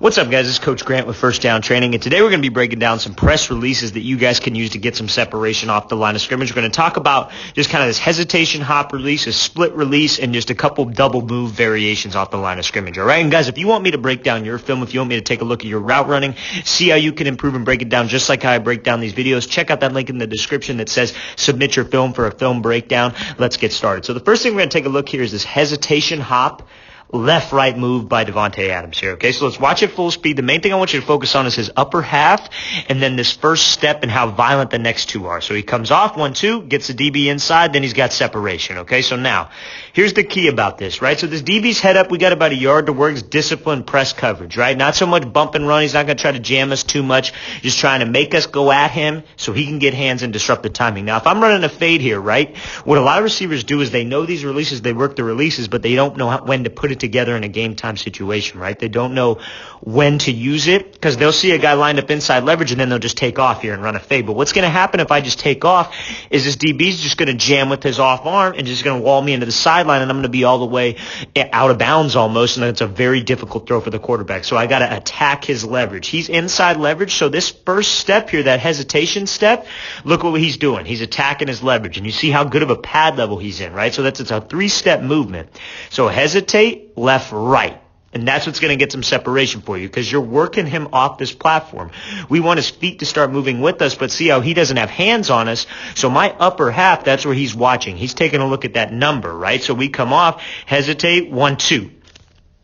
What's up, guys? This is Coach Grant with First Down Training, and today we're going to be breaking down some press releases that you guys can use to get some separation off the line of scrimmage. We're going to talk about just kind of this hesitation hop release, a split release, and just a couple double move variations off the line of scrimmage, all right? And guys, if you want me to break down your film, if you want me to take a look at your route running, see how you can improve and break it down just like how I break down these videos, check out that link in the description that says submit your film for a film breakdown. Let's get started. So the first thing we're going to take a look here is this hesitation hop left-right move by Davante Adams here, okay? So let's watch it full speed. The main thing I want you to focus on is his upper half and then this first step and how violent the next two are. So he comes off 1-2, gets the DB inside, then he's got separation, okay? So now, here's the key about this, right? So this DB's head up, we got about a yard to work. It's disciplined press coverage, right? Not so much bump and run. He's not going to try to jam us too much. Just trying to make us go at him so he can get hands and disrupt the timing. Now, if I'm running a fade here, right, what a lot of receivers do is they know these releases, they work the releases, but they don't know when to put it together in a game time situation, right? They don't know when to use it because they'll see a guy lined up inside leverage and then they'll just take off here and run a fade. But what's going to happen if I just take off is this DB's just going to jam with his off arm and just going to wall me into the sideline, and I'm going to be all the way out of bounds almost, and it's a very difficult throw for the quarterback. So I got to attack his leverage. He's inside leverage, so this first step here, that hesitation step, look what he's doing. He's attacking his leverage, and you see how good of a pad level he's in, right? So it's a three-step movement. So hesitate, left, right. And that's what's going to get some separation for you because you're working him off this platform. We want his feet to start moving with us, but see how he doesn't have hands on us. So my upper half, that's where he's watching. He's taking a look at that number, right? So we come off, hesitate, 1-2.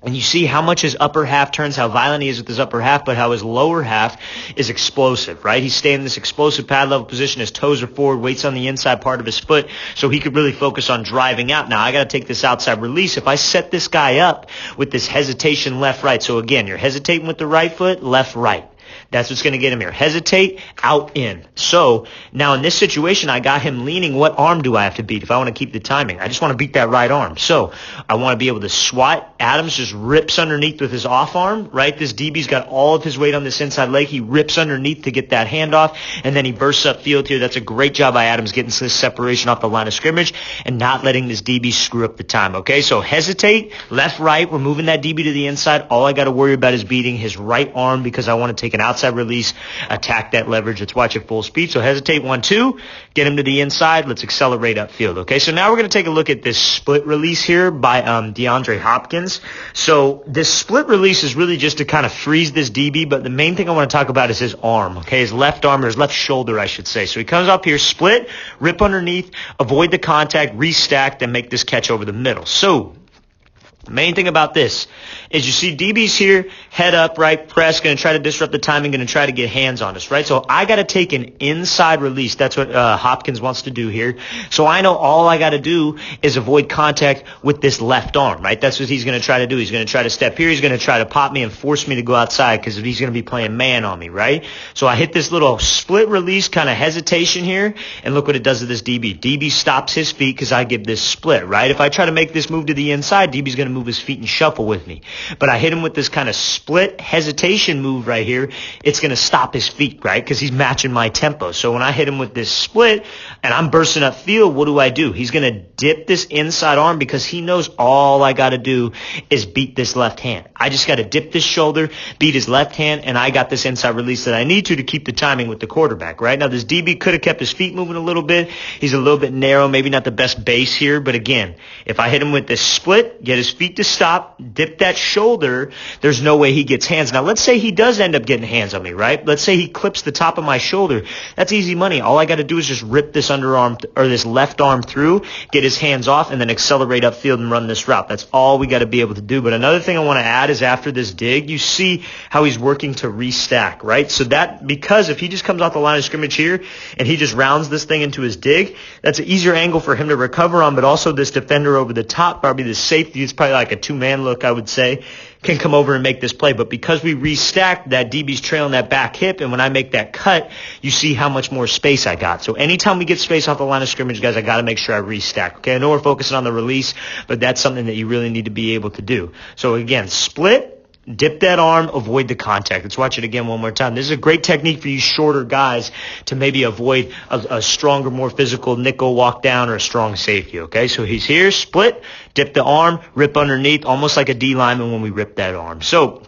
And you see how much his upper half turns, how violent he is with his upper half, but how his lower half is explosive, right? He's staying in this explosive pad level position. His toes are forward, weights on the inside part of his foot, so he could really focus on driving out. Now, I got to take this outside release. If I set this guy up with this hesitation left-right, so again, you're hesitating with the right foot, left-right. That's what's going to get him here. Hesitate, out, in. So now in this situation, I got him leaning. What arm do I have to beat if I want to keep the timing? I just want to beat that right arm. So I want to be able to swat. Adams just rips underneath with his off arm, right? This DB's got all of his weight on this inside leg. He rips underneath to get that handoff, and then he bursts upfield here. That's a great job by Adams getting this separation off the line of scrimmage and not letting this DB screw up the time, okay? So hesitate, left, right. We're moving that DB to the inside. All I got to worry about is beating his right arm because I want to take an outside release, attack that leverage. Let's watch it full speed. So hesitate, 1-2, get him to the inside. Let's accelerate upfield. Okay, so now we're going to take a look at this split release here by DeAndre Hopkins. So this split release is really just to kind of freeze this DB, but the main thing I want to talk about is his arm, okay, his left arm, or his left shoulder, I should say. So he comes up here, split, rip underneath, avoid the contact, restack, then make this catch over the middle. So the main thing about this is you see DB's here, head up, right, press, going to try to disrupt the timing, going to try to get hands on us, right? So I got to take an inside release. That's what Hopkins wants to do here. So I know all I got to do is avoid contact with this left arm, right? That's what he's going to try to do. He's going to try to step here. He's going to try to pop me and force me to go outside because he's going to be playing man on me, right? So I hit this little split release kind of hesitation here, and look what it does to this DB. DB stops his feet because I give this split, right? If I try to make this move to the inside, DB's going to move his feet and shuffle with me. But I hit him with this kind of split hesitation move right here. It's going to stop his feet, right? Because he's matching my tempo. So when I hit him with this split and I'm bursting up field, what do? He's going to dip this inside arm because he knows all I got to do is beat this left hand. I just got to dip this shoulder, beat his left hand, and I got this inside release that I need to keep the timing with the quarterback, right? Now this DB could have kept his feet moving a little bit. He's a little bit narrow, maybe not the best base here, but again, if I hit him with this split, get his feet to stop, dip that shoulder, there's no way he gets hands. Now, let's say he does end up getting hands on me, right? Let's say he clips the top of my shoulder. That's easy money. All I got to do is just rip this underarm or this left arm through, get his hands off, and then accelerate upfield and run this route. That's all we got to be able to do. But another thing I want to add is after this dig, you see how he's working to restack, right? So that, because if he just comes off the line of scrimmage here and he just rounds this thing into his dig, that's an easier angle for him to recover on, but also this defender over the top, probably the safety, it's probably like a two-man look, I would say, can come over and make this play. But because we restacked, that DB's trailing that back hip, and when I make that cut, you see how much more space I got. So anytime we get space off the line of scrimmage, guys, I got to make sure I restack. Okay, I know we're focusing on the release, but that's something that you really need to be able to do. So again, split, dip that arm, avoid the contact. Let's watch it again one more time. This is a great technique for you shorter guys to maybe avoid a stronger, more physical nickel walk down or a strong safety, okay? So he's here, split, dip the arm, rip underneath, almost like a D lineman when we rip that arm. So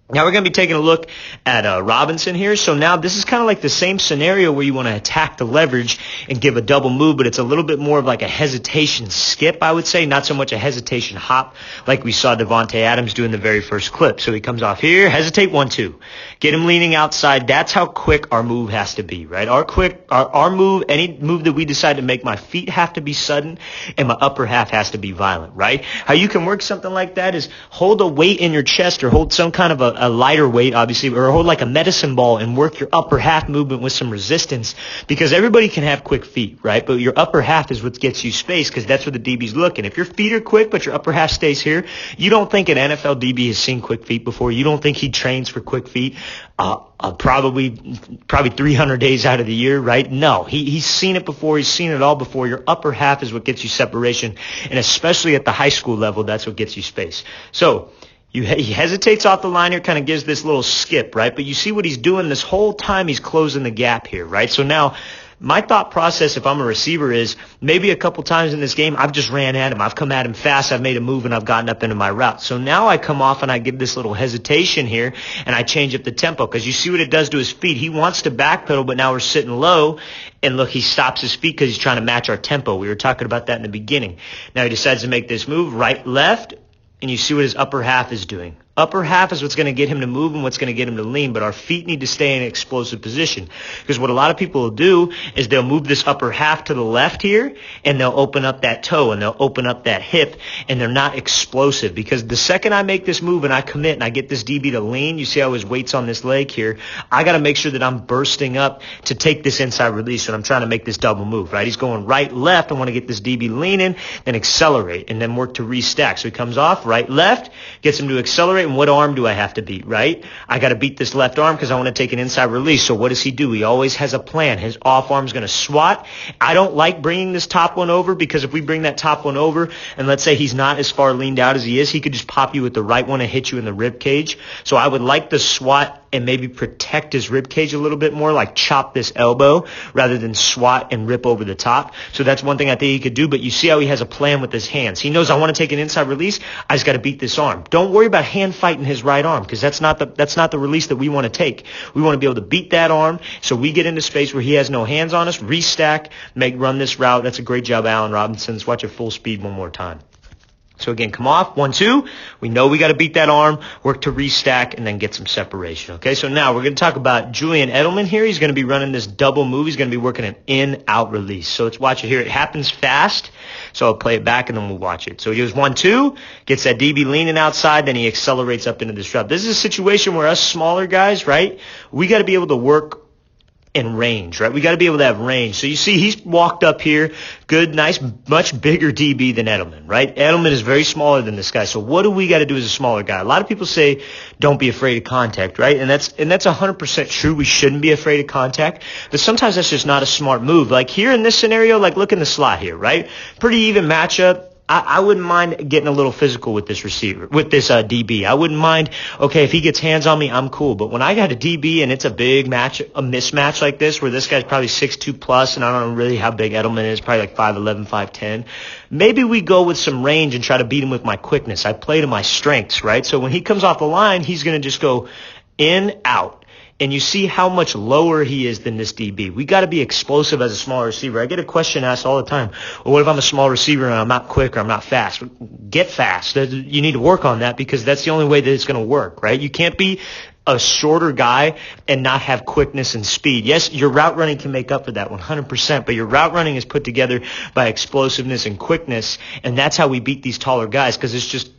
Now we're going to be taking a look at Robinson here. So now this is kind of like the same scenario where you want to attack the leverage and give a double move, but it's a little bit more of like a hesitation skip, I would say, not so much a hesitation hop like we saw Devontae Adams do in the very first clip. So he comes off here, hesitate 1-2, get him leaning outside. That's how quick our move has to be, right? Our move, any move that we decide to make, my feet have to be sudden and my upper half has to be violent, right? How you can work something like that is hold a weight in your chest or hold some kind of a lighter weight, obviously, or hold like a medicine ball and work your upper half movement with some resistance, because everybody can have quick feet, right? But your upper half is what gets you space, because that's where the DB's looking. If your feet are quick, but your upper half stays here, you don't think an NFL DB has seen quick feet before. You don't think he trains for quick feet probably 300 days out of the year, right? No, he's seen it before. He's seen it all before. Your upper half is what gets you separation, and especially at the high school level, that's what gets you space. So he hesitates off the line here, kind of gives this little skip, right? But you see what he's doing this whole time. He's closing the gap here, right? So now my thought process, if I'm a receiver, is maybe a couple times in this game, I've just ran at him. I've come at him fast. I've made a move, and I've gotten up into my route. So now I come off and I give this little hesitation here, and I change up the tempo, because you see what it does to his feet. He wants to backpedal, but now we're sitting low, and look, he stops his feet because he's trying to match our tempo. We were talking about that in the beginning. Now he decides to make this move, right, left, and you see what his upper half is doing. Upper half is what's going to get him to move and what's going to get him to lean, but our feet need to stay in an explosive position. Because what a lot of people will do is they'll move this upper half to the left here, and they'll open up that toe, and they'll open up that hip, and they're not explosive. Because the second I make this move and I commit and I get this DB to lean, you see how his weight's on this leg here, I got to make sure that I'm bursting up to take this inside release when I'm trying to make this double move, right? He's going right, left. I want to get this DB leaning, then accelerate, and then work to restack. So he comes off, right, left, gets him to accelerate. And what arm do I have to beat, right? I got to beat this left arm because I want to take an inside release. So what does he do? He always has a plan. His off arm's going to swat. I don't like bringing this top one over, because if we bring that top one over, and let's say he's not as far leaned out as he is, he could just pop you with the right one and hit you in the rib cage. So I would like the swat and maybe protect his rib cage a little bit more, like chop this elbow rather than swat and rip over the top. So that's one thing I think he could do. But you see how he has a plan with his hands. He knows I want to take an inside release. I just got to beat this arm. Don't worry about hand fighting his right arm, because that's not the release that we want to take. We want to be able to beat that arm so we get into space where he has no hands on us, restack, run this route. That's a great job, Allen Robinson. Let's watch it full speed one more time. So again, come off, 1-2. We know we got to beat that arm, work to restack, and then get some separation. Okay, so now we're going to talk about Julian Edelman here. He's going to be running this double move. He's going to be working an in-out release. So let's watch it here. It happens fast, so I'll play it back, and then we'll watch it. So he goes 1-2, gets that DB leaning outside, then he accelerates up into this drop. This is a situation where us smaller guys, right, we got to be able to work in range, right? We got to be able to have range. So you see he's walked up here, good, nice, much bigger DB than Edelman, right? Edelman is very smaller than this guy. So what do we got to do as a smaller guy? A lot of people say don't be afraid of contact, right? And that's 100% true. We shouldn't be afraid of contact, but sometimes that's just not a smart move. Like here in this scenario, like look in the slot here, right? Pretty even matchup. I wouldn't mind getting a little physical with this receiver, with this DB. I wouldn't mind, okay, if he gets hands on me, I'm cool. But when I got a DB and it's a big match, a mismatch like this, where this guy's probably 6'2 plus, and I don't know really how big Edelman is, probably like 5'11, 5'10, maybe we go with some range and try to beat him with my quickness. I play to my strengths, right? So when he comes off the line, he's going to just go in, out. And you see how much lower he is than this DB. We got to be explosive as a small receiver. I get a question asked all the time. Well, what if I'm a small receiver and I'm not quick or I'm not fast? Get fast. You need to work on that, because that's the only way that it's going to work, right? You can't be a shorter guy and not have quickness and speed. Yes, your route running can make up for that 100%, but your route running is put together by explosiveness and quickness, and that's how we beat these taller guys, because it's just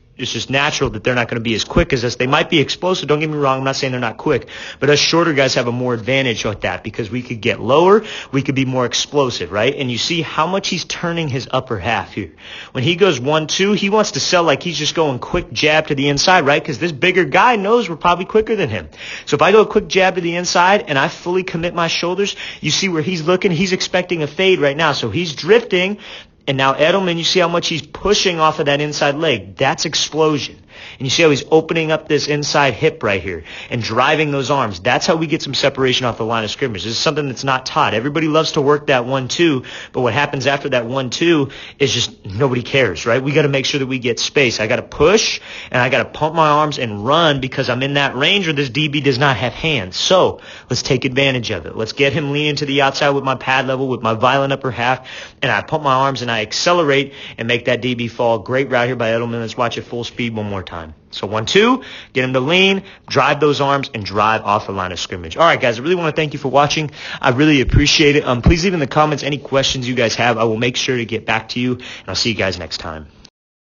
natural that they're not going to be as quick as us. They might be explosive. Don't get me wrong. I'm not saying they're not quick. But us shorter guys have a more advantage with that, because we could get lower. We could be more explosive, right? And you see how much he's turning his upper half here. When he goes 1-2, he wants to sell like he's just going quick jab to the inside, right? Because this bigger guy knows we're probably quicker than him. So if I go a quick jab to the inside and I fully commit my shoulders, you see where he's looking. He's expecting a fade right now. So he's drifting. And now Edelman, you see how much he's pushing off of that inside leg. That's explosion. And you see how he's opening up this inside hip right here and driving those arms. That's how we get some separation off the line of scrimmage. This is something that's not taught. Everybody loves to work that 1-2, but what happens after that 1-2 is just nobody cares, right? We got to make sure that we get space. I got to push, and I got to pump my arms and run because I'm in that range where this DB does not have hands. So let's take advantage of it. Let's get him leaning to the outside with my pad level, with my violent upper half, and I pump my arms and I accelerate and make that DB fall. Great route here by Edelman. Let's watch it full speed one more time. So 1-2, get him to lean, drive those arms, and drive off the line of scrimmage. All right, guys, I really want to thank you for watching. I really appreciate it. Please leave in the comments any questions you guys have. I will make sure to get back to you, and I'll see you guys next time.